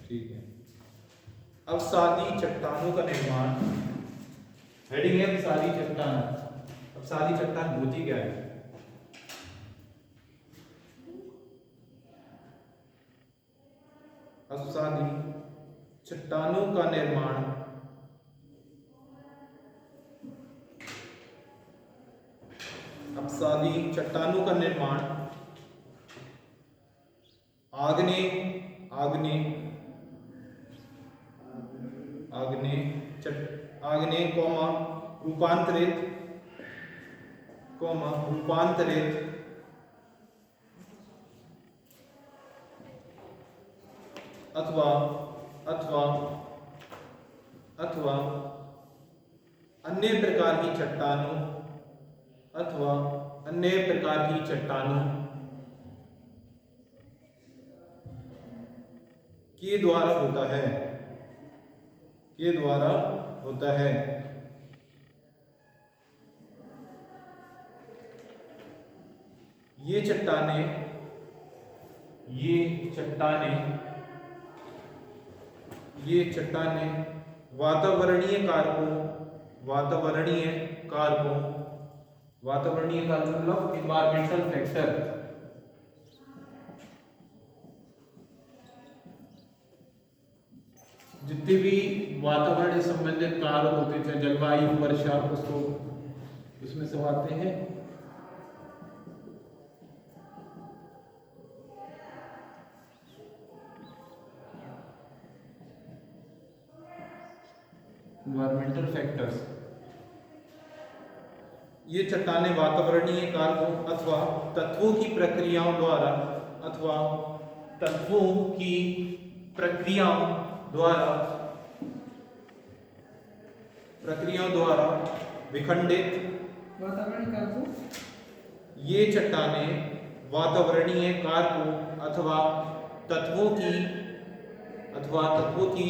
ठीक है। अवसादी चट्टानों का निर्माण, हेडिंग है अवसादी चट्टान। अवसादी चट्टान होती क्या है? अवसादी चट्टानों का निर्माण अवसादी चट्टानों का निर्माण आग्नेय आग्नेय आग्नेय आग्नेय रूपांतरित अथवा अथवा अथवा अन्य प्रकार की चट्टानों अथवा अन्य प्रकार की चट्टानों के द्वारा होता है, के द्वारा होता है। ये चट्टानें वातावरणीय कारकों मतलब इन्वायरमेंटल फैक्टर, जितने भी वातावरण से संबंधित कारक होते थे, जलवायु, वर्षा, उसको इसमें सब आते हैं। Environmental factors. ये चट्टानें वातावरणीय कारकों अथवा तत्वों की प्रक्रियाओं द्वारा विखंडित। वातावरणीय कारकों, ये चट्टानें वातावरणीय कारकों अथवा तत्वों की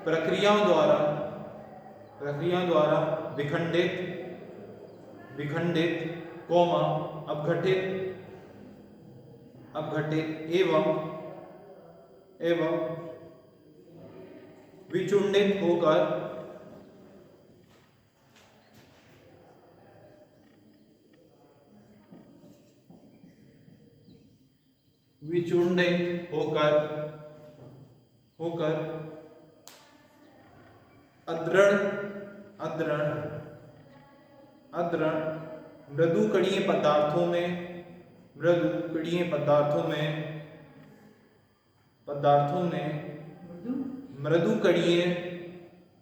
प्रक्रियाओं द्वारा विखंडित, अपघटित एवं विचुंडित होकर अद्रण मृदुकणीय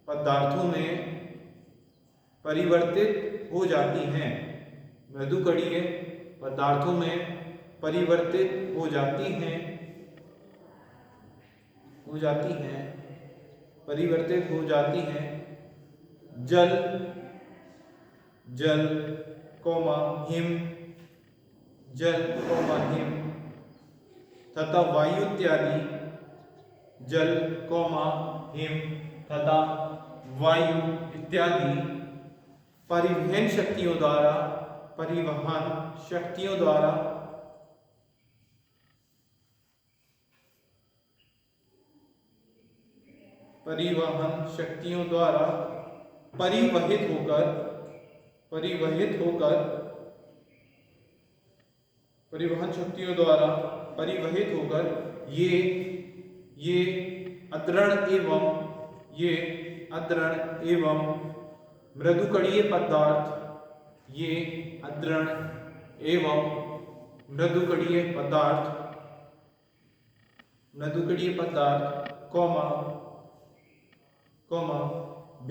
पदार्थों में परिवर्तित हो जाती हैं। मृदुकणीय पदार्थों में परिवर्तित हो जाती हैं। जल, हिम तथा वायु इत्यादि। जल, हिम तथा वायु इत्यादि परिवहन शक्तियों द्वारा परिवहित होकर ये अद्रण एवं मृदुकणीय पदार्थ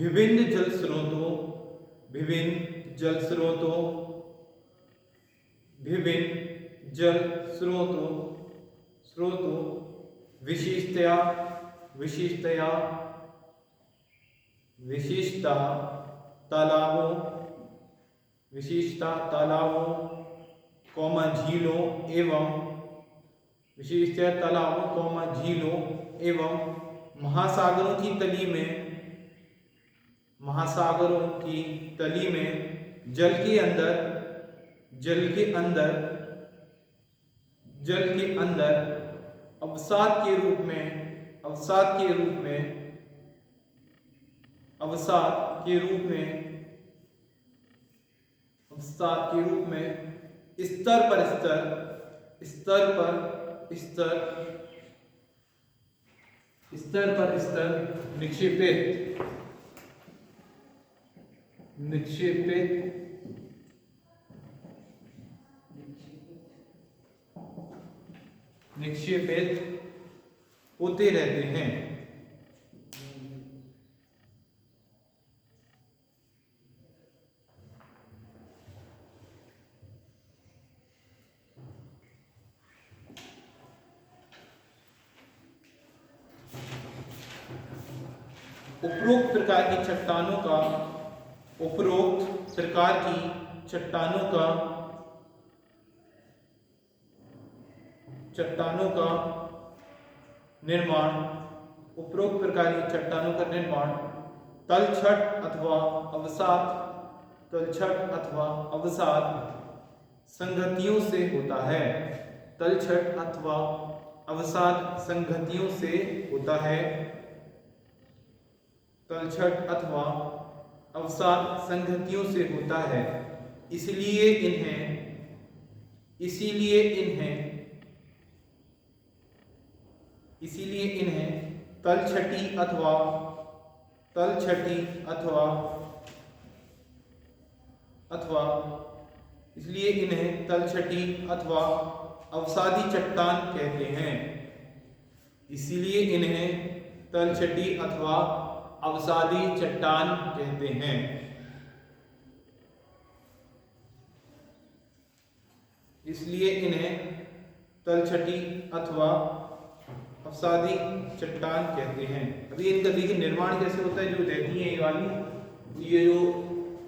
विभिन्न जल स्रोतों विशिष्टता तालाबों, झीलों एवं महासागरों की तली में जल के अंदर अवसाद के रूप में अवसाद के रूप में अवसाद के रूप में स्तर पर स्तर निक्षेपित होते रहते हैं। उपरोक्त प्रकार की चट्टानों का निर्माण तलछट अथवा अवसाद संगतियों से होता है। तलछट अथवा अवसाद संगतियों से होता है। तलछट अथवा अवसाद संगतियों से होता है। इसलिए इन्हें तलछटी अथवा अवसादी चट्टान कहते हैं। इसलिए इन्हें तलछटी अथवा अवसादी चट्टान कहते हैं। इसलिए इन्हें तलछटी अथवा अवसादी चट्टान कहते हैं। अभी इनका देखिए निर्माण कैसे होता है। जो रहती है ये वाली, ये जो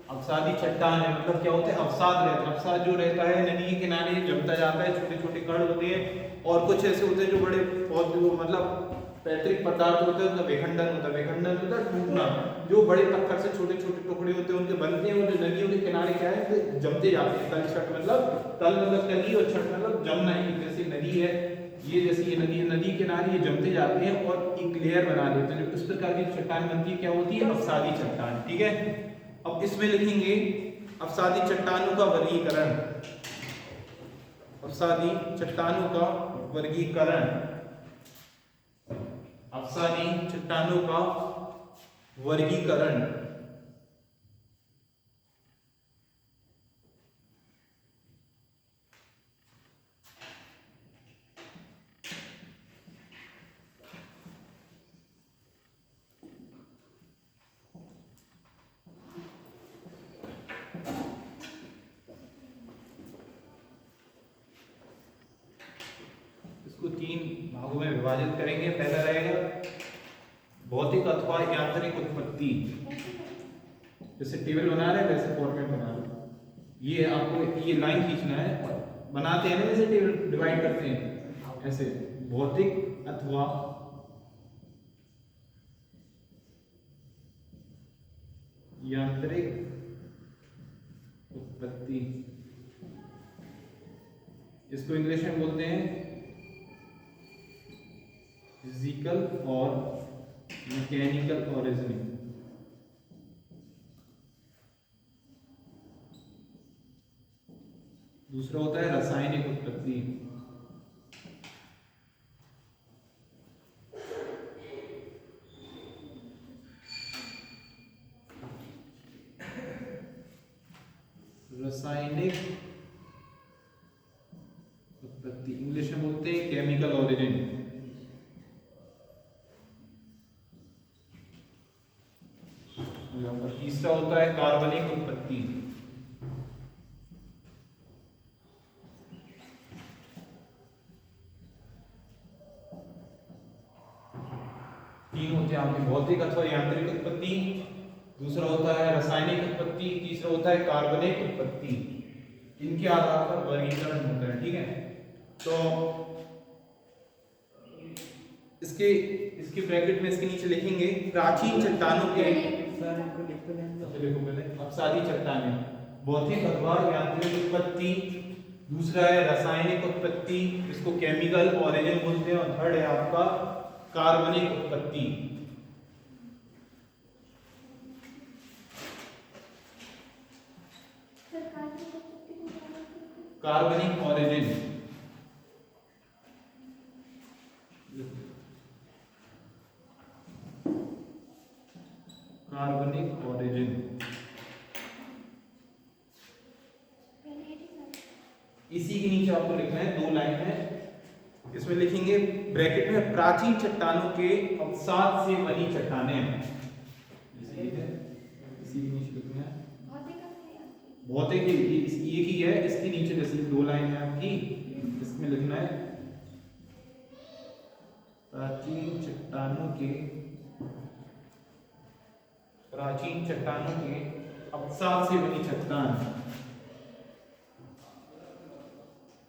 अवसादी चट्टान है, मतलब क्या होता है, अवसाद रहता है। अवसाद जो रहता है नदी के किनारे जमता जाता है, छोटे छोटे कण होते हैं, और कुछ ऐसे होते हैं जो बड़े बहुत मतलब पैतृक पदार्थ होते हैं, उनका विखंडन होता है टूटना। जो बड़े पत्थर से छोटे छोटे टुकड़े होते हैं उनके बनते हैं, और जो नदियों के किनारे क्या है जमते जाते हैं। तलछट मतलब तल मतलब नदी और छट मतलब जमना है। जैसे नदी है ये, जैसे ये नदी किनारे ये जमते जाते हैं और एक लेयर बना देते हैं। जो इस प्रकार की चट्टान बनती है क्या होती है, अवसादी चट्टान। ठीक है, अब इसमें लिखेंगे अवसादी चट्टानों का वर्गीकरण। अवसादी चट्टानों का वर्गीकरण। अवसादी चट्टानों का वर्गीकरण। इसको 3 भागों में विभाजित करेंगे। पहला रहेगा भौतिक अथवा यांत्रिक उत्पत्ति। जैसे टेबल बना रहे हैं वैसे फॉर्मेट बना लो। ये आपको ये लाइन खींचना है, बनाते हैं ना जैसे टेबल डिवाइड करते हैं ऐसे। भौतिक अथवा यांत्रिक उत्पत्ति, इसको इंग्लिश में बोलते हैं फिजिकल और मैकेनिकल ओरिजिन। दूसरा होता है रासायनिक उत्पत्ति। रासायनिक उत्पत्ति इंग्लिश में बोलते हैं केमिकल ओरिजिन। तीसरा होता है कार्बनिक उत्पत्ति। तीन होते हैं आपकी भौतिक अथवा यांत्रिक उत्पत्ति, दूसरा होता है रासायनिक उत्पत्ति, तीसरा होता है कार्बनिक उत्पत्ति। इनके आधार पर वर्गीकरण होता है। ठीक है, तो इसके ब्रैकेट में इसके नीचे लिखेंगे प्राचीन चट्टानों के अवसादी चट्टानें, भौतिक अथवा यांत्रिक उत्पत्ति, दूसरा है रासायनिक उत्पत्ति, इसको केमिकल ओरिजिन बोलते हैं, और थर्ड है आपका कार्बनिक उत्पत्ति, कार्बनिक ऑरिजिन, कार्बनिक ऑरिजिन। इसी के नीचे आपको लिखना है, 2 लाइन है, इसमें लिखेंगे ब्रैकेट में प्राचीन चट्टानों के अवसाद से बनी चट्टानें। इसी के नीचे लिखना है भौतिक ये की है, इसके नीचे जैसे 2 लाइन है आपकी, इसमें लिखना है प्राचीन चट्टानों के अवसाद से बनी चट्टान,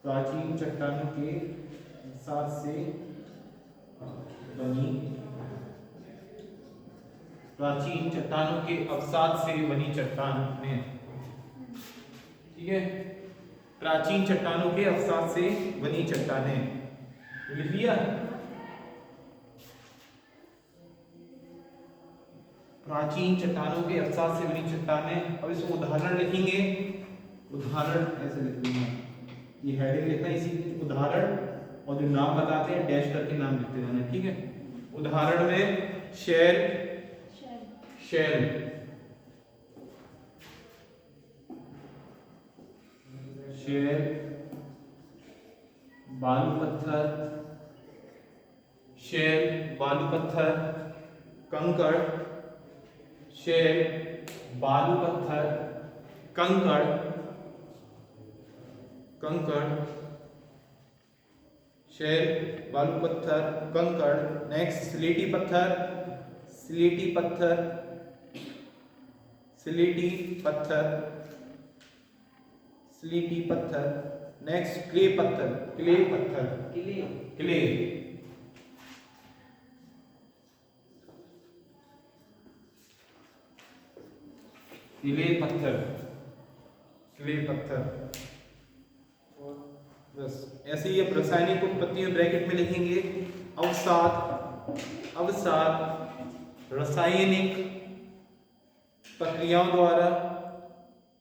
प्राचीन चट्टानों के अवसाद से बनी, प्राचीन चट्टानों के अवसाद से बनी चट्टानें। ठीक है, प्राचीन चट्टानों के अवसाद से बनी चट्टानें लिख लिया। प्राचीन चट्टानों के अवसाद से बनी चट्टानें। अब इसमें उदाहरण लिखेंगे, उदाहरण ऐसे लिखेंगे, ये हेडिंग लिखना है, इसी उदाहरण और जो नाम बताते हैं डैश करके नाम लिखते जाना। ठीक है, उदाहरण में शेल, शेल, शेल, बालू पत्थर, शेल, बालू पत्थर, कंकड़, शेल, बालू पत्थर, कंकड़, कंकड़, शेल, बालू पत्थर, कंकड़। नेक्स्ट स्लेटी पत्थर, स्लेटी पत्थर, स्लेटी पत्थर, स्लेटी पत्थर। नेक्स्ट क्ले पत्थर, क्ले पत्थर, क्ले, क्ले पत्थर, क्ले पत्थर। बस ऐसे ही अब रासायनिक उत्पत्ति में ब्रैकेट में लिखेंगे अवसाद, अवसाद रासायनिक प्रक्रियाओं द्वारा,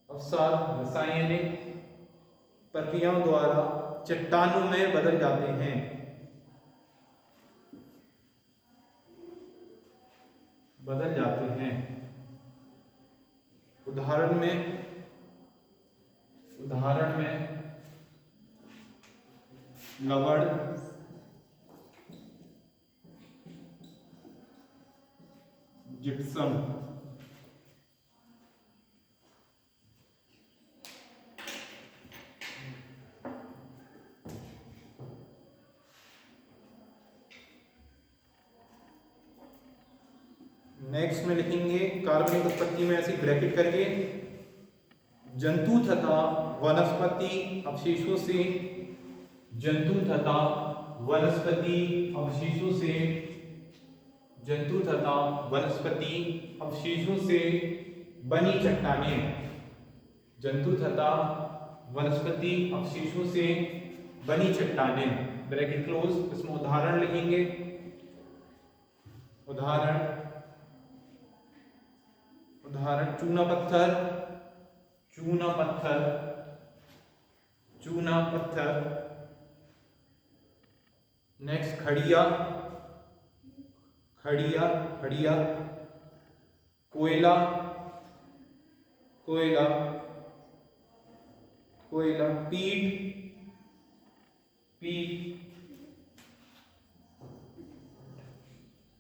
अवसाद रासायनिक प्रक्रियाओं द्वारा चट्टानों में बदल जाते हैं, बदल जाते हैं। उदाहरण में, उदाहरण में लवण, जिप्सम, नेक्स्ट में लिखेंगे कार्बनिक उत्पत्ति में ऐसी ब्रैकेट करके जंतु तथा वनस्पति अवशेषों से, जंतु तथा वनस्पति अवशेषों से, जंतु तथा वनस्पति अवशेषों से बनी चट्टानें, जंतु तथा वनस्पति अवशेषों से बनी चट्टानें, ब्रैकेट क्लोज। इसमें उदाहरण लिखेंगे, उदाहरण, उदाहरण चूना पत्थर, चूना पत्थर, चूना पत्थर। नेक्स्ट खड़िया, खड़िया, खड़िया, कोयला, कोयला, कोयला, पीट, पीट,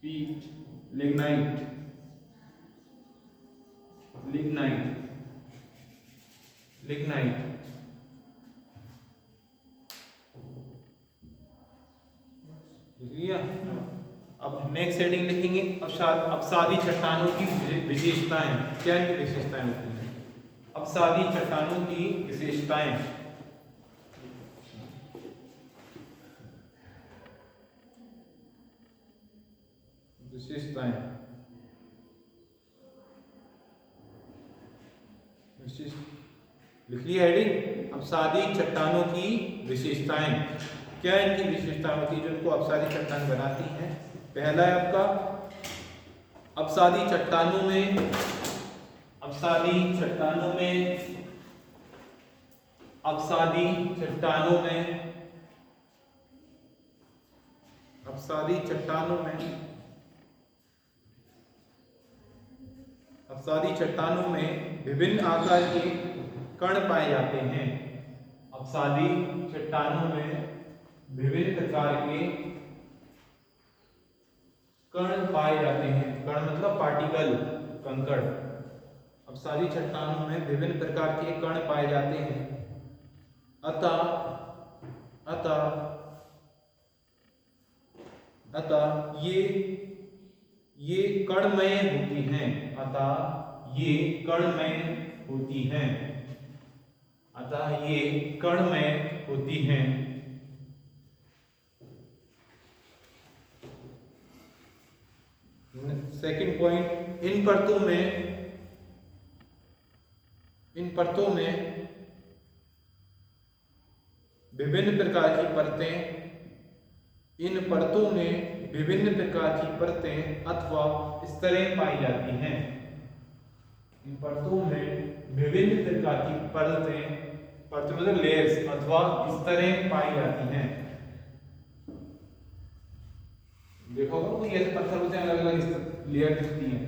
पीट, लिग्नाइट, लिग्नाइट, लिग्नाइट। लिया। अब नेक्स्ट हेडिंग लिखेंगे अवसादी चट्टानों की विशेषताएं। क्या इनकी विशेषताएं होती हैं? अवसादी चट्टानों की विशेषताएं। विशेषताएं, लिख लिया हेडिंग अवसादी चट्टानों की विशेषताएं। क्या इनकी विशेषताएं होती है जो इनको अवसादी चट्टान बनाती हैं? पहला है आपका अपसादी चट्टानों में, अपसादी चट्टानों में, अपसादी चट्टानों में, अपसादी चट्टानों में, अपसादी चट्टानों में विभिन्न आकार के कण पाए जाते हैं। अपसादी चट्टानों में विभिन्न प्रकार के कण पाए जाते हैं। कण मतलब पार्टिकल, कंकड़। अपसादी चट्टानों में विभिन्न प्रकार के कण पाए जाते हैं। अतः ये कणमय होती हैं। अतः ये कणमय होती हैं। अतः ये कणमय होती हैं। सेकंड पॉइंट, इन परतों में विभिन्न प्रकार की परतें, इन परतों में विभिन्न प्रकार की परतें अथवा स्तरें पाई जाती हैं। इन परतों में विभिन्न प्रकार की परतें मतलब लेयर्स अथवा स्तरें पाई जाती हैं। देखो कोई ऐसे पत्थर होते हैं, अलग अलग लेयर दिखती हैं।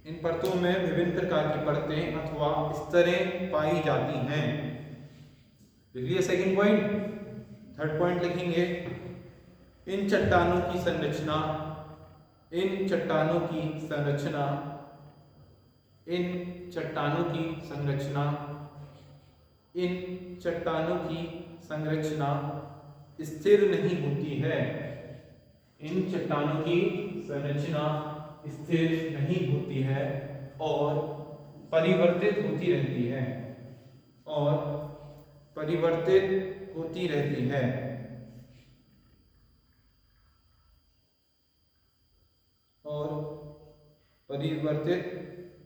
इन परतों में विभिन्न प्रकार की परतें अथवा स्तरें पाई जाती हैं। देखिए सेकंड पॉइंट। थर्ड पॉइंट लिखेंगे, इन चट्टानों की संरचना, इन चट्टानों की संरचना, इन चट्टानों की संरचना, इन चट्टानों की संरचना स्थिर नहीं होती है। इन चट्टानों की संरचना स्थिर नहीं होती है और परिवर्तित होती रहती है, और परिवर्तित होती रहती है। और परिवर्तित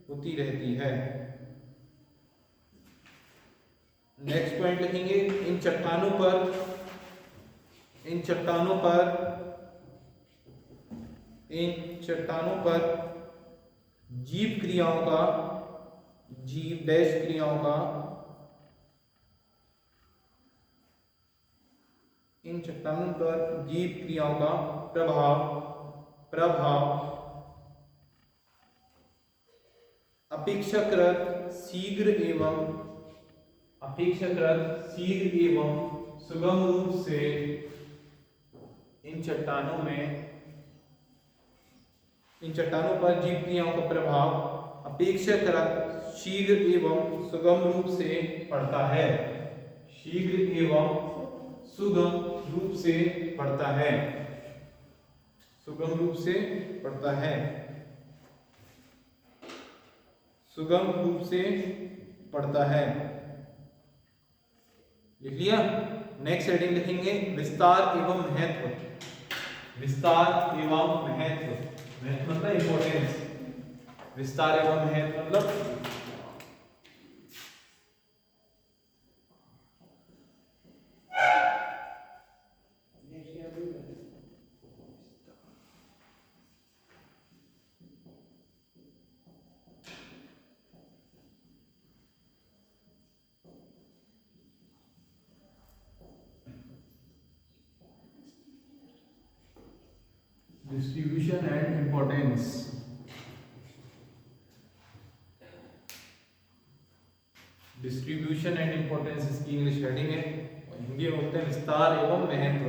होती रहती है। नेक्स्ट पॉइंट लिखेंगे, इन चट्टानों पर जीव क्रियाओं का, जीव डैश क्रियाओं का, इन चट्टानों पर जीव क्रियाओं का प्रभाव अपेक्षाकृत शीघ्र एवं सुगम रूप से इन चट्टानों पर जीव क्रियाओं का प्रभाव अपेक्षाकृत शीघ्र एवं सुगम रूप से पड़ता है। शीघ्र एवं सुगम रूप से पड़ता है। सुगम रूप से पड़ता है। सुगम रूप से पड़ता है। लिख लिया। नेक्स्ट हेडिंग लिखेंगे, विस्तार एवं महत्व। विस्तार एवं महत्व मतलब इंपॉर्टेंस। विस्तार एवं महत्व मतलब distribution and importance. Distribution and importance इसकी इंग्लिश हेडिंग है, और हिंदी में बोलते हैं विस्तार एवं महत्व।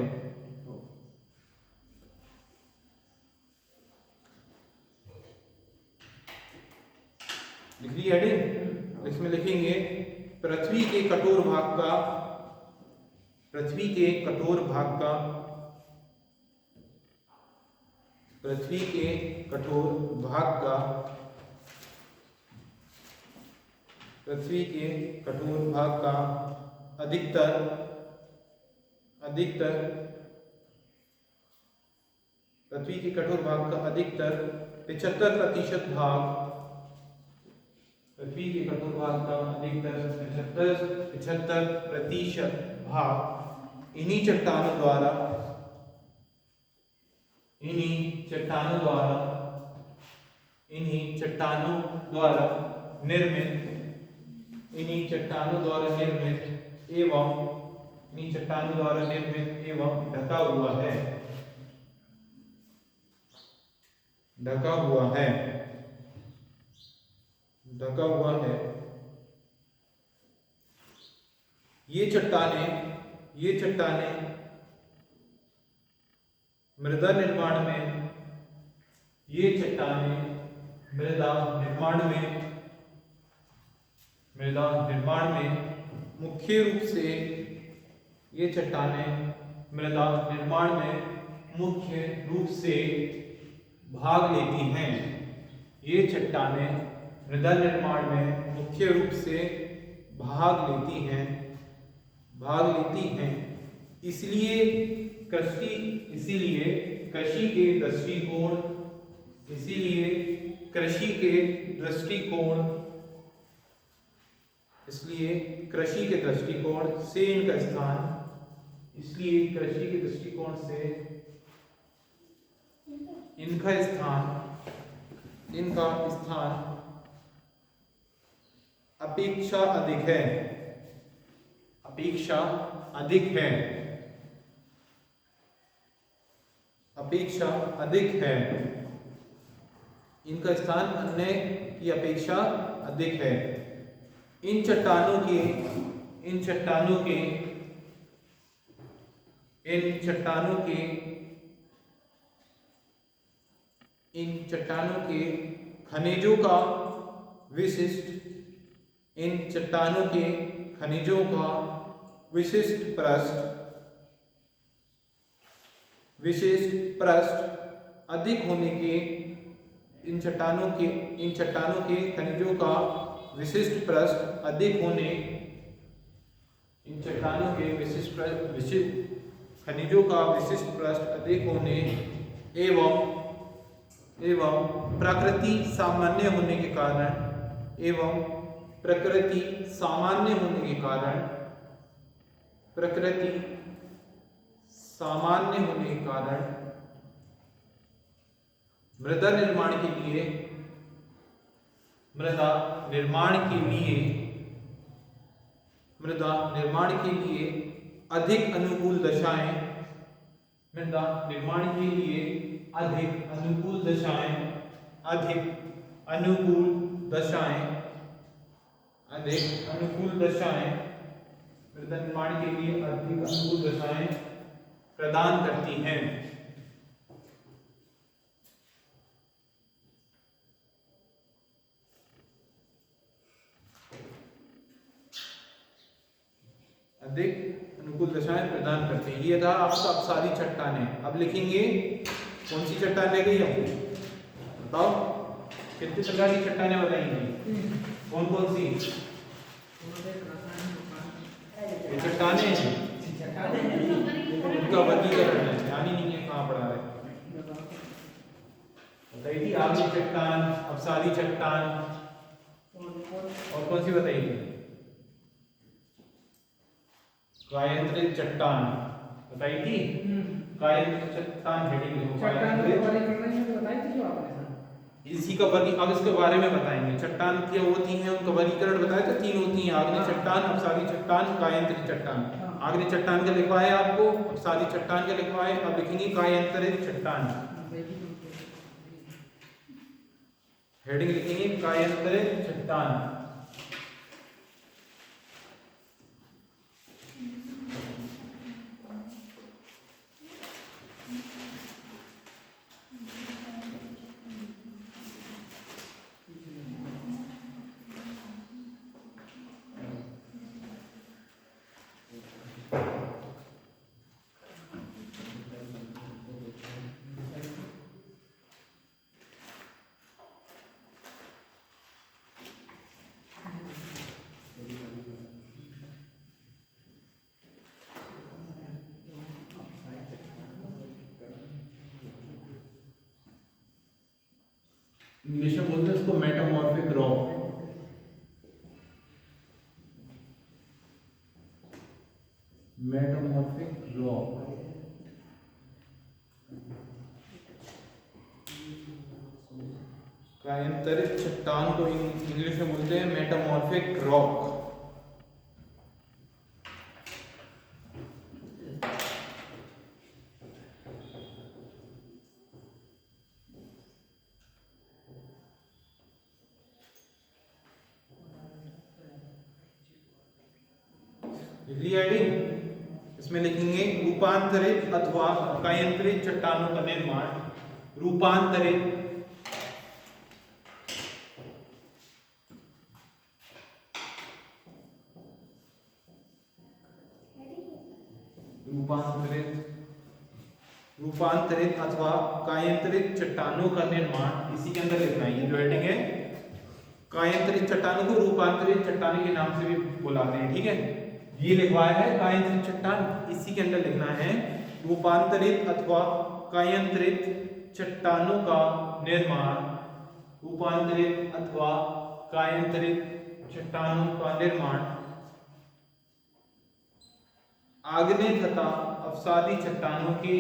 लिख ली हेडिंग। इसमें लिखेंगे, पृथ्वी के कठोर भाग का पृथ्वी के कठोर भाग का पृथ्वी के कठोर भाग का पृथ्वी के कठोर भाग का अधिकतर पृथ्वी के कठोर भाग का अधिकतर 75% भाग पृथ्वी के कठोर भाग का अधिकतर 75% भाग इन्हीं चट्टानों द्वारा इन्हीं चट्टानों द्वारा निर्मित एवं ढका हुआ है। ये चट्टानें मृदा निर्माण में मुख्य रूप से भाग लेती हैं। ये चट्टानें मृदा निर्माण में मुख्य रूप से भाग लेती हैं। इसलिए कृषि के दृष्टिकोण से इनका स्थान अपेक्षा अधिक है। इनका स्थान अन्य की अपेक्षा अधिक है। इन चट्टानों के खनिजों का विशिष्ट प्रस्थ अधिक होने के इन चट्टानों के खनिजों का विशिष्ट प्रस्थ अधिक होने एवं प्रकृति सामान्य होने के कारण मृदा निर्माण के लिए अधिक अनुकूल दशाएं प्रदान करती हैं। ये था आपका अपसारी चट्टानें। अब लिखेंगे कौन सी चट्टान रह गई हमको, बताओ कितने प्रकार की चट्टानें बताएंगे, कौन सी ये चट्टानें हैं, उनका वर्गीकरण है, ध्यान ही नहीं है कहाँ पढ़ा रहे। बताइए आगे चट्टान, अपसारी चट्टान और कौन सी बताइए, कायांतरित चट्टान बताई थी। कायांतरित चट्टान इसी का वर्गीकरण अब इसके बारे में बताएंगे। चट्टान क्या होती हैं, उनका वर्गीकरण बताया था, 3 होती हैं, आग्नेय चट्टान, अपसारी चट्टान, कायांतरित चट्टान। आग्नेय चट्टान का लिखवाए आपको, अपसारी चट्टान का लिखवाए। अब लिखेंगे कायांतरित चट्टान, हेडिंग लिखेंगे कायांतरित चट्टान। इंग्लिश में बोलते हैं इसको मेटामॉर्फिक रॉक। मेटामॉर्फिक रॉक कायांतरित चट्टान को इंग्लिश में बोलते हैं मेटामॉर्फिक रॉक। इसमें लिखेंगे रूपांतरित अथवा कायांतरित चट्टानों का निर्माण। रूपांतरित रूपांतरित अथवा कायांतरित चट्टानों का निर्माण, इसी के अंदर लिखना है। ये जो हेडिंग है, कायांतरित चट्टानों को रूपांतरित चट्टान के नाम से भी बुलाते हैं, ठीक है। ये लिखवाया है कायांतरित चट्टान, इसी के अंदर लिखना है रूपांतरित अथवा कायांतरित चट्टानों का निर्माण। रूपांतरित अथवा कायांतरित चट्टानों का निर्माण आग्नेय तथा अवसादी चट्टानों के,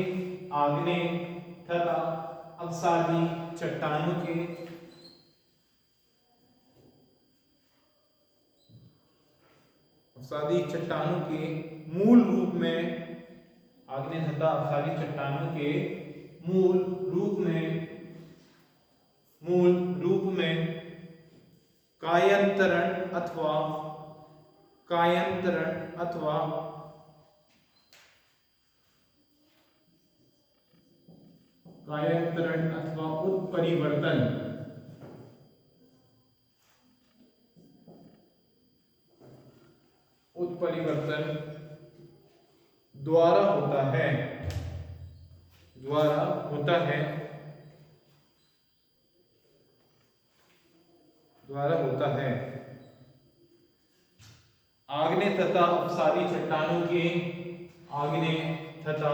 आग्नेय तथा अवसादी चट्टानों के अवसादी चट्टानों के मूल रूप में, आग्नेय तथा अवसादी चट्टानों के मूल रूप में कायांतरण अथवा उत्परिवर्तन द्वारा होता है, आग्नेय तथा अवसादी चट्टानों के, आग्नेय तथा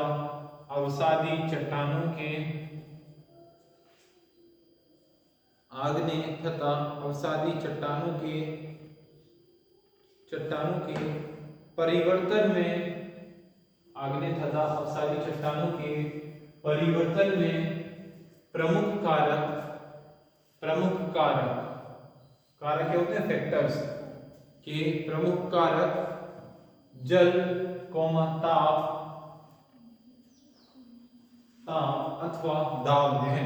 अवसादी चट्टानों के, आग्नेय तथा अवसादी चट्टानों के परिवर्तन में, आग्नेय तथा अवसादी चट्टानों के परिवर्तन में प्रमुख कारक क्या होते हैं, फैक्टर्स के प्रमुख कारक जल, ताप अथवा दाब है।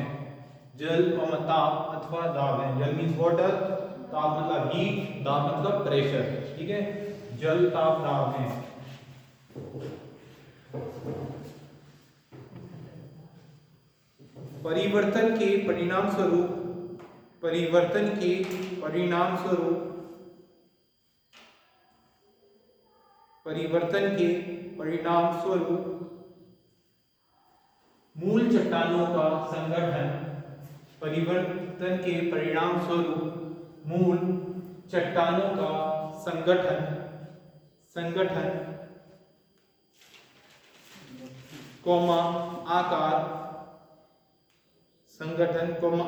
जल, ताप अथवा दाब है। जल मीन्स वाटर, ताप मतलब हीट, दाब मतलब प्रेशर, ठीक है। जल, ताप, दाब है। परिवर्तन के परिणाम स्वरूप मूल चट्टानों का संगठन, परिवर्तन के परिणाम स्वरूप मूल चट्टानों का संगठन कौमा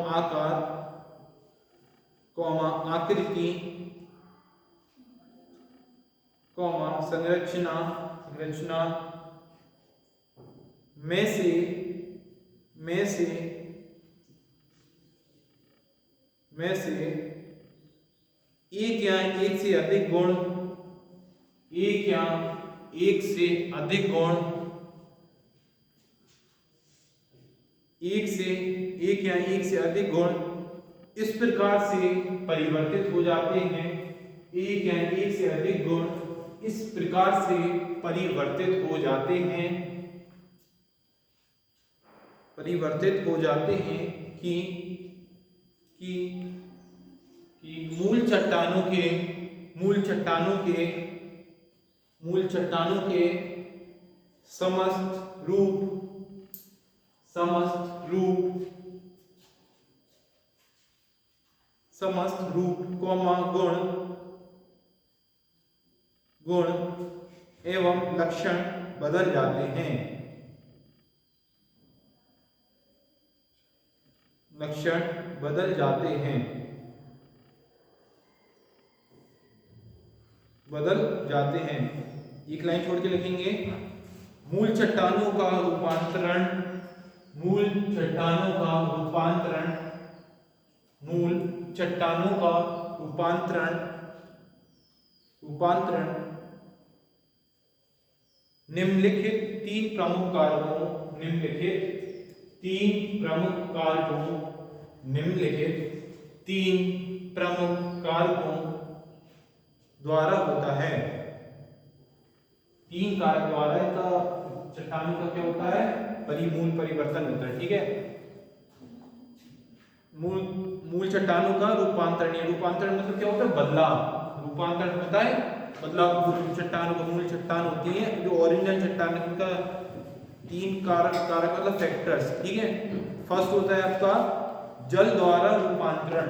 आकार, कौमा आकृति, कौमा संरचना में से एक या एक से अधिक गुण, एक या एक से अधिक गुण इस प्रकार से परिवर्तित हो जाते हैं। एक या एक से अधिक गुण इस प्रकार से परिवर्तित हो जाते हैं कि मूल चट्टानों के समस्त रूप कौमा गुण एवं लक्षण बदल जाते हैं। एक लाइन छोड़ के लिखेंगे, मूल चट्टानों का रूपांतरण मूल चट्टानों का रूपांतरण निम्नलिखित तीन प्रमुख कारकों द्वारा होता है। तीन कारक द्वारा इसका चट्टानों का क्या होता है, परिमूल परिवर्तन होता है। ठीक है, मूल चट्टानों का रूपांतरण मतलब क्या होता है, बदलाव। रूपांतरण होता है बदलाव। मूल चट्टान होती है जो ओरिजिनल चट्टान है, उनका तीन कारक मतलब फैक्टर्स। ठीक है, फर्स्ट होता है आपका जल द्वारा रूपांतरण।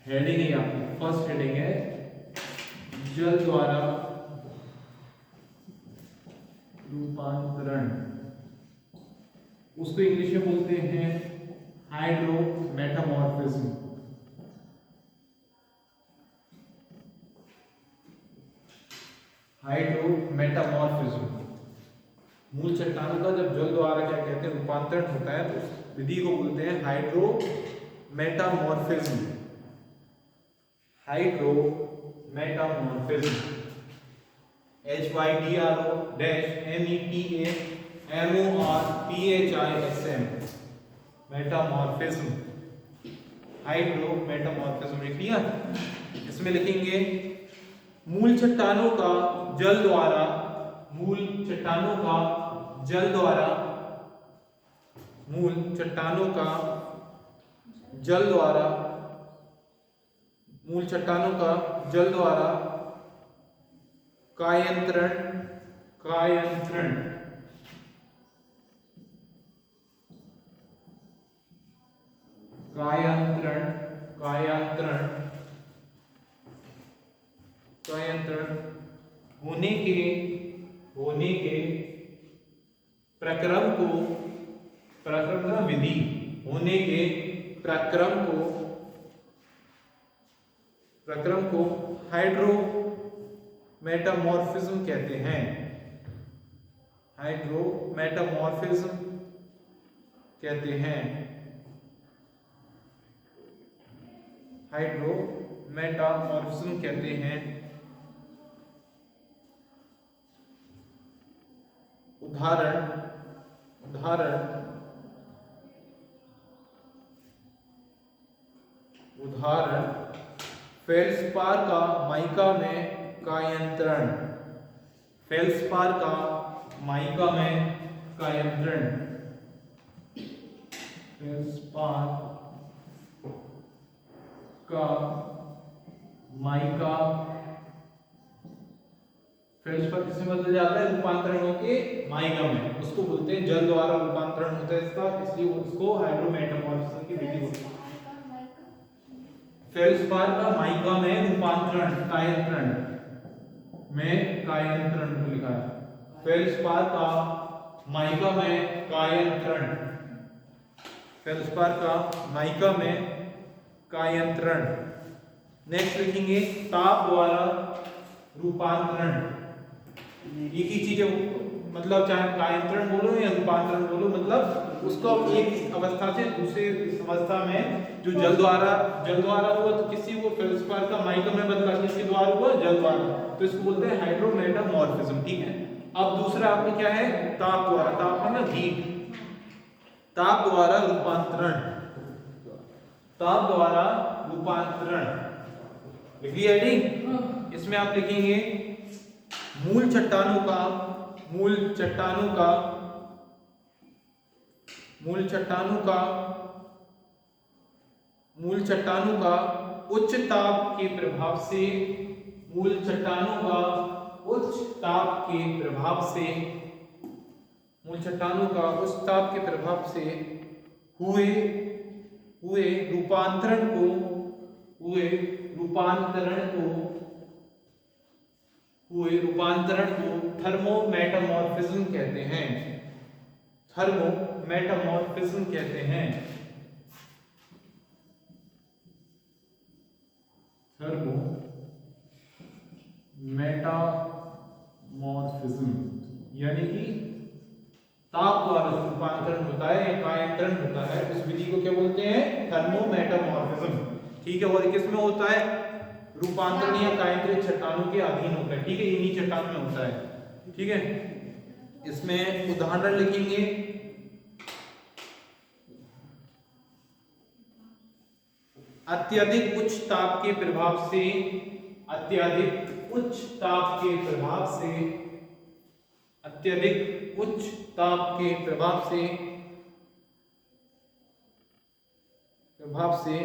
हेडिंग है आपकी, फर्स्ट हेडिंग है जल द्वारा रूपांतरण। उसको इंग्लिश में बोलते हैं हाइड्रोमेटामॉर्फिज्म। मूल चट्टानों का जब जल द्वारा क्या कहते हैं, रूपांतरण होता है, तो उस विधि को बोलते हैं हाइड्रोमेटामॉर्फिज्म। मेटामॉर्फिज्म, हाइड्रोमेटामॉर्फिज्म लिख लिया। इसमें लिखेंगे मूल चट्टानों का जल द्वारा मूल चट्टानों का जल द्वारा कायंत्रण होने के प्रक्रम को हाइड्रोमेटामॉर्फिज्म कहते हैं। हाइड्रोमेटामॉर्फिज्म कहते हैं। उदाहरण फेल्सपार का माइका में कायंत्रण। फेल्सपार का माइका में कायंत्रण फेल्सपार किसमें बदल जाता है, रूपांतरण होके माइका में, उसको बोलते हैं जल द्वारा रूपांतरण होता है इसका, इसलिए उसको हाइड्रोमेटामॉर्फिज्म की विधि बोलते हैं। फेल्सपार का माइका में रूपांतरण कायंत्रण को लिखा है। फेल्सपार का माइका में कायंत्रण। नेक्स्ट लिखेंगे ताप द्वारा रूपांतरण। एक ही चीज है, मतलब चाहे कायंत्रण बोलो या रूपांतरण बोलो, मतलब उसको एक अवस्था से दूसरे अवस्था में जो जल द्वारा हुआ, तो किसी को फेल्सपार का माइका में बदला, किसके द्वारा हुआ, जल द्वारा, तो इसको बोलते हैं हाइड्रोमेटामॉर्फिज्म। ठीक है, अब दूसरा आपने क्या है, ताप द्वारा। ताप है ना, हीट। ताप द्वारा रूपांतरण लिख लिया हेडिंग। इसमें आप लिखेंगे मूल चट्टानों का उच्च ताप के प्रभाव से हुए रूपांतरण को थर्मोमेटामॉर्फिज्म कहते हैं। थर्मोमेटामॉर्फिज्म यानी कि ताप द्वारा रूपांतरण होता है या कायांतरण होता है, उस विधि को क्या बोलते हैं? थर्मोमेटामॉर्फिज्म। ठीक है, और किस में होता है? रूपांतरण या कायांतरित चट्टानों के अधीन होता है। ठीक है, इन्हीं चट्टान में होता है। ठीक है, इसमें उदाहरण लिखेंगे। अत्यधिक उच्च ताप के प्रभाव से, अत्यधिक उच्च ताप के प्रभाव से, अत्यधिक उच्च ताप के प्रभाव से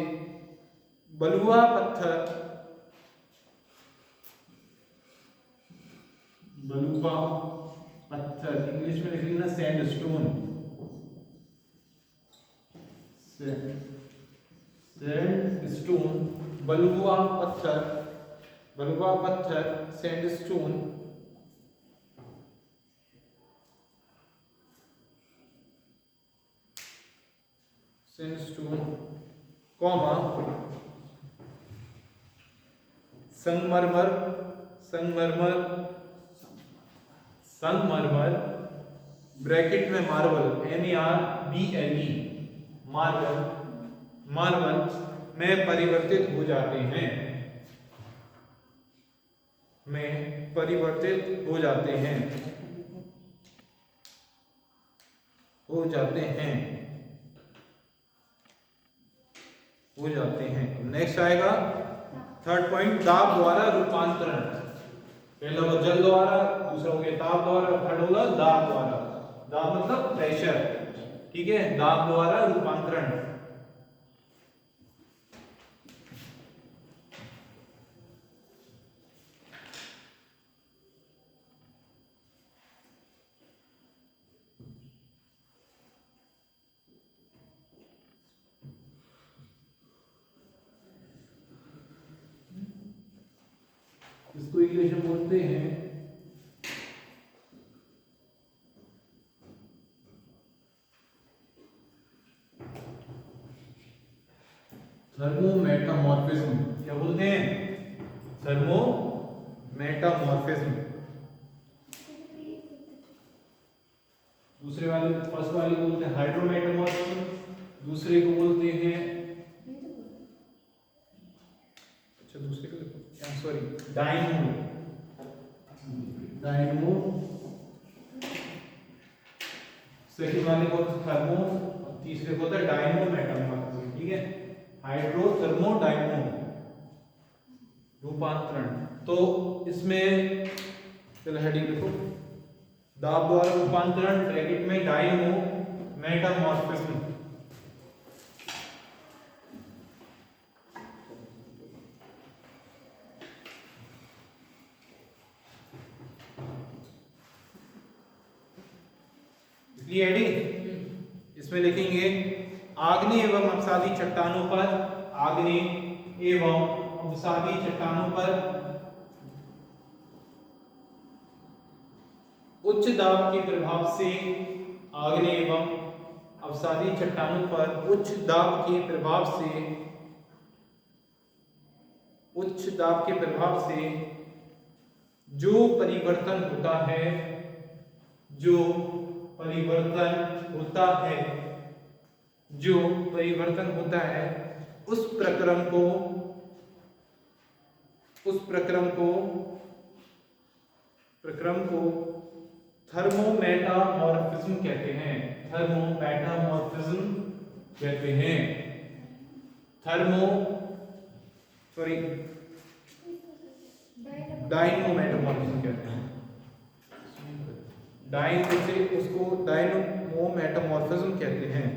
बलुआ पत्थर, बलुआ पत्थर, इंग्लिश में लिख लेना सैंडस्टोन, सैंडस्टोन, बलुआ पत्थर, बलुआ पत्थर, सैंडस्टोन, सैंडस्टोन, कॉमा संगमरमर, संगमरमर, संगमरमर, ब्रैकेट में मार्बल, MARBLE, मार्बल, मार्बल में परिवर्तित हो जाते हैं, में परिवर्तित हो जाते हैं, हो जाते हैं, हो जाते हैं। नेक्स्ट आएगा थर्ड पॉइंट, दाब द्वारा रूपांतरण। पहला हो जल द्वारा, दूसरा हो गया ताप द्वारा, थर्ड होगा दाब द्वारा। दाब मतलब प्रेशर। ठीक है, दाब द्वारा रूपांतरण। इसको इंग्लिश में बोलते हैं थर्मोमेटामॉर्फिज्म। क्या बोलते हैं? थर्मोमेटामॉर्फिज्म। दूसरे वाले, फर्स्ट वाले को बोलते हैं हाइड्रोमेटामॉर्फिज्म, दूसरे को बोलते हैं, अच्छा दूसरे को सॉरी डायनमो, डायनमो। सेकंड वाले को थर्मो, तीसरे को होता है डायनमोमेटामॉर्फिज्म। ठीक है, हाइड्रो थर्मो डायनमो रूपांतरण। तो इसमें चलो हेडिंग लिखो, दाब द्वारा रूपांतरण, ब्रैकेट में डायनमो मेटामॉर्फिज्म। इसलिए हेडिंग इसमें लिखेंगे आग्नेय एवं अवसादी चट्टानों पर, आग्नेय एवं अवसादी चट्टानों पर उच्च दाब के प्रभाव से, आग्नेय एवं अवसादी चट्टानों पर उच्च दाब के प्रभाव से, उच्च दाब के प्रभाव से जो परिवर्तन होता है, जो परिवर्तन होता है, जो परिवर्तन होता है, उस प्रक्रम को, उस प्रक्रम को, प्रक्रम को थर्मोमेटामॉर्फिज्म कहते हैं। थर्मोमेटामॉर्फिज्म कहते हैं। थर्मो सॉरी डायनमोमेटामॉर्फिज्म कहते हैं। डायन से उसको डायनमोमेटामॉर्फिज्म कहते हैं।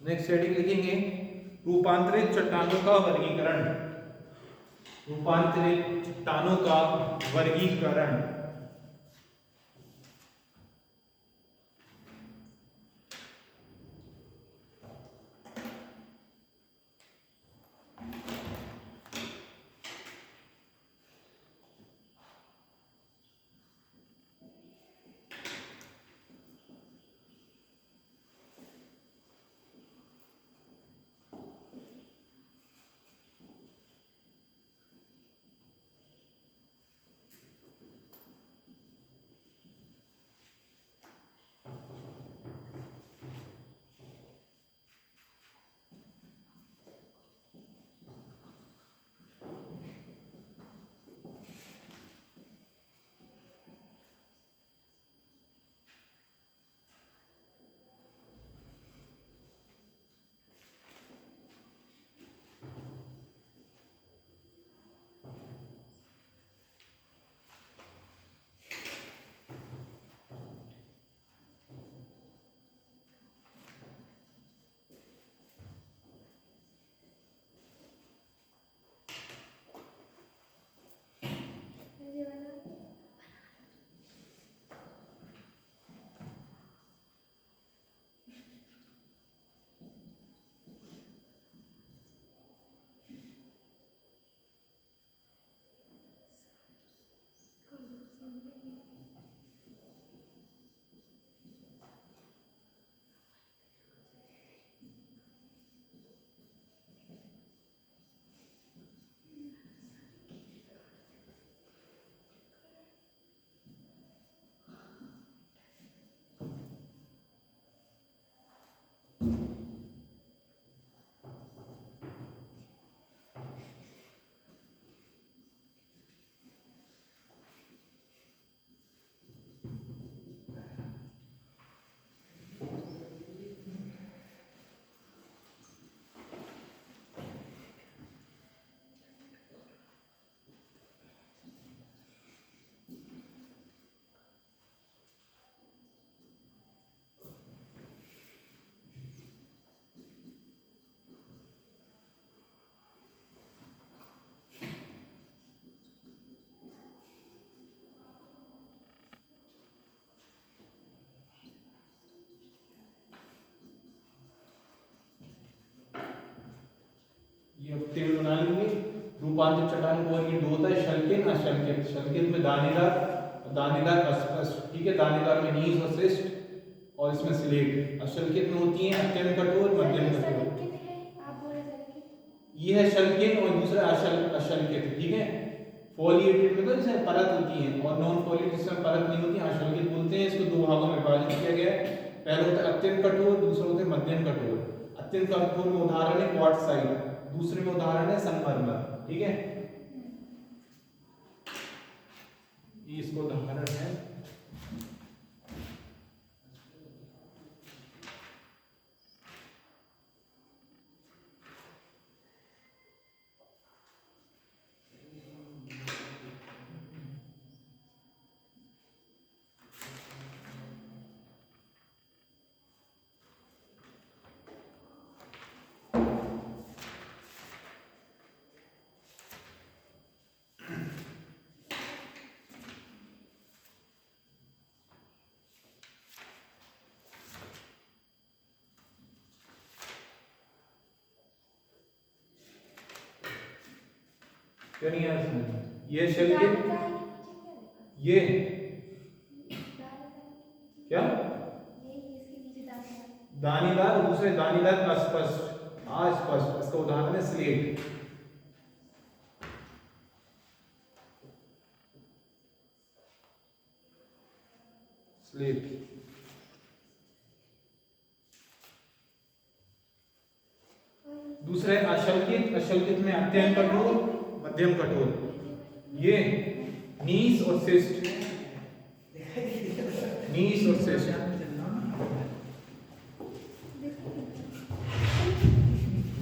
नेक्स्ट हेडिंग लिखेंगे रूपांतरित चट्टानों का वर्गीकरण। रूपांतरित चट्टानों का वर्गीकरण। रूपांतरित चट्टान को ये दो होता है, शल्कित अशल्कित। शल्कित में दानेदार अस्पष्ट, ठीक है, दानेदार में नीस और शिष्ट, और इसमें स्लेट। अशल्कित में होती है अत्यंत कठोर, मध्यम कठोर। ये है शल्कित और दूसरा अशल्कित, ठीक है। फोलिएटेड में तो जैसे परत होती है, और नॉन फोलिएटेड जिसमें परत नहीं होती, अशल्कित बोलते हैं। इसको दो भागों में विभाजित किया गया है। पहला होता है अत्यंत कठोर, दूसरा होता है मध्यम कठोर। अत्यंत कठोर में उदाहरण है क्वार्टसाइट, दूसरे में उदाहरण है संगमरमर, ठीक है। ये इसको उदाहरण है। क्या नहीं है इसमें? ये शल्कित, ये क्या दानेदार, दूसरे दानेदार अस्पष्ट, अस्पष्ट। इसका उदाहरण है स्लेट। स्लेट। दूसरे अशल्कित, अशल्कित में अत्यंत कठोर, मध्यम कठोर। ये नीस और शिष्ट, नीस और शिष्ट,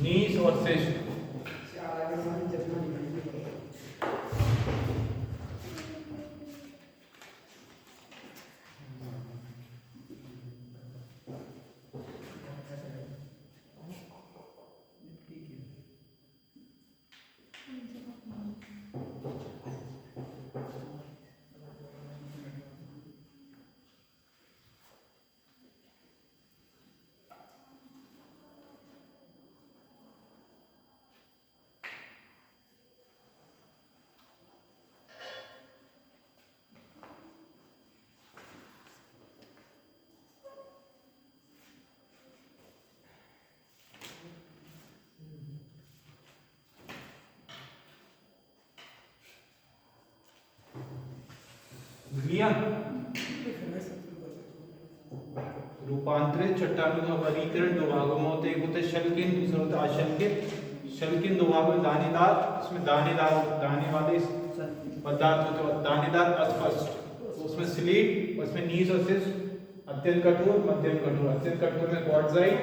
नीस और शिष्ट। लिया। रूपांतरित चट्टानों का वर्गीकरण दो भागों में होता है, एक होता है शल्कित, दूसरा होता है अशल्कित। शल्कित दो भागों में दानेदार, इसमें दानेदार दाने वाले पदार्थ होते हैं, दानेदार अस्पष्ट, उसमें स्लेट, उसमें नीस और शिष्ट। अत्यंत कठोर, मध्यम कठोर। अत्यंत कठोर में क्वार्टजाइट,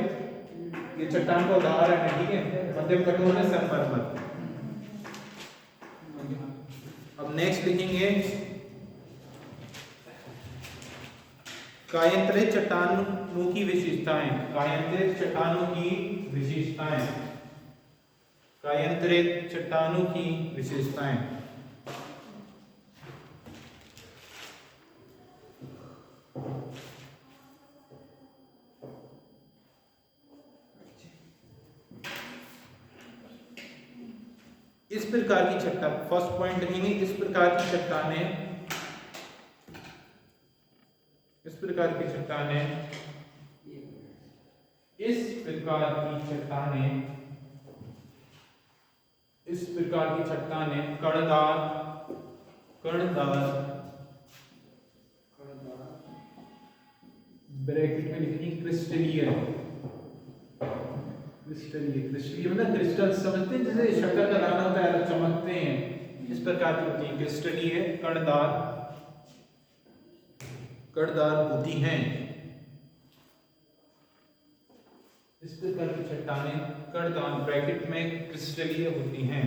ये चट्टान का उदाहरण है, ठीक है। मध्यम कठोर में संगमरमर। अब नेक्स्ट लिखेंगे कायांतरित चट्टानों की विशेषताएं। कायांतरित चट्टानों की विशेषताएं। कायांतरित चट्टानों की विशेषताएं। इस प्रकार की चट्टान, फर्स्ट पॉइंट लिखेंगे, इस प्रकार की चट्टानें, इस प्रकार की चट्टानें, इस प्रकार की चट्टानें, इस प्रकार की चट्टानें कणदार, कणदार, ब्रैकेट में लिखनी क्रिस्टलीय, क्रिस्टलीय, क्रिस्टलीय मतलब क्रिस्टल समझते हैं, जैसे शक्कर का दाना होता है, चमकते हैं, इस प्रकार की होती है क्रिस्टलीय, कणदार, कणदार होती हैं। इस प्रकार की चट्टानें कणदार ब्रैकेट में क्रिस्टलीय होती हैं।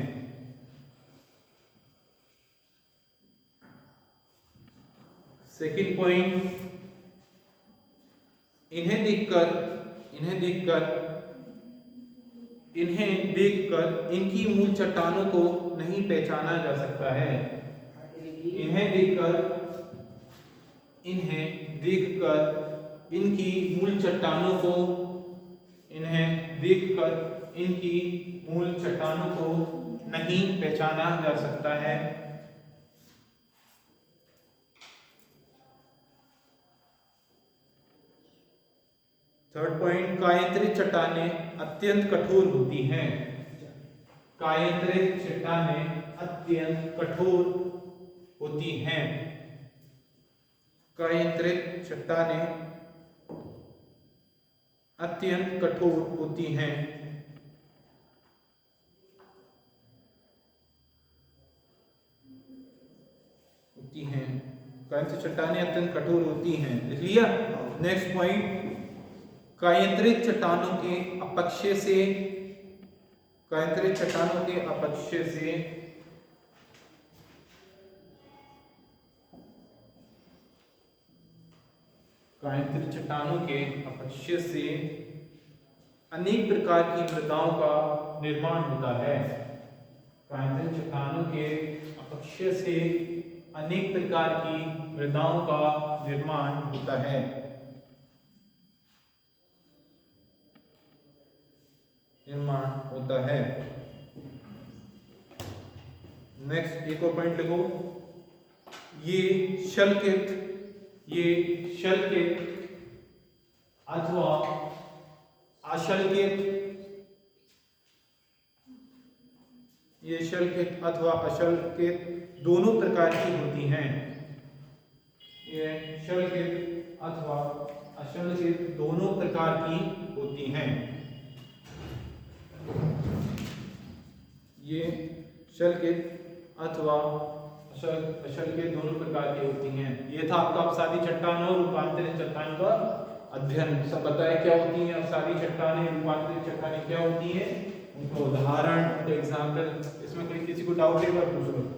सेकंड पॉइंट, इन्हें देखकर इनकी मूल चट्टानों को नहीं पहचाना जा सकता है। इन्हें देखकर इनकी मूल चट्टानों को नहीं पहचाना जा सकता है। थर्ड पॉइंट, कायांतरित चट्टानें अत्यंत कठोर होती हैं। कायांतरित चट्टानें अत्यंत कठोर होती हैं। कायांतरित चट्टानें अत्यंत कठोर होती हैं। कायांतरित चट्टानें अत्यंत कठोर होती हैं, लिख लिया। नेक्स्ट पॉइंट, कायांतरित चट्टानों के अपक्षय से, कायांतरित चट्टानों के अपक्षय से कायांतरित चट्टानों के अपक्षय से अनेक प्रकार की मृदाओं का निर्माण होता है। कायांतरित चट्टानों के अपक्षय से अनेक प्रकार की मृदाओं का निर्माण होता है। निर्माण होता है। नेक्स्ट एक और पॉइंट लिखो, ये शल्कित अथवा अशल्कित, ये शल्कित अथवा अशल्कित दोनों प्रकार की होती हैं। ये शल्कित अथवा अशल्कित दोनों प्रकार की होती हैं। ये शल्कित अथवा अशल्कित दोनों प्रकार की होती हैं। ये था आपका अपसादी चट्टान और रूपांतरित चट्टान का अध्ययन। सब बताया क्या होती हैं अपसादी चट्टानें, रूपांतरित चट्टानें क्या होती हैं, उनको उदाहरण, एग्जाम्पल। इसमें कोई किसी को डाउट है, पूछ लो।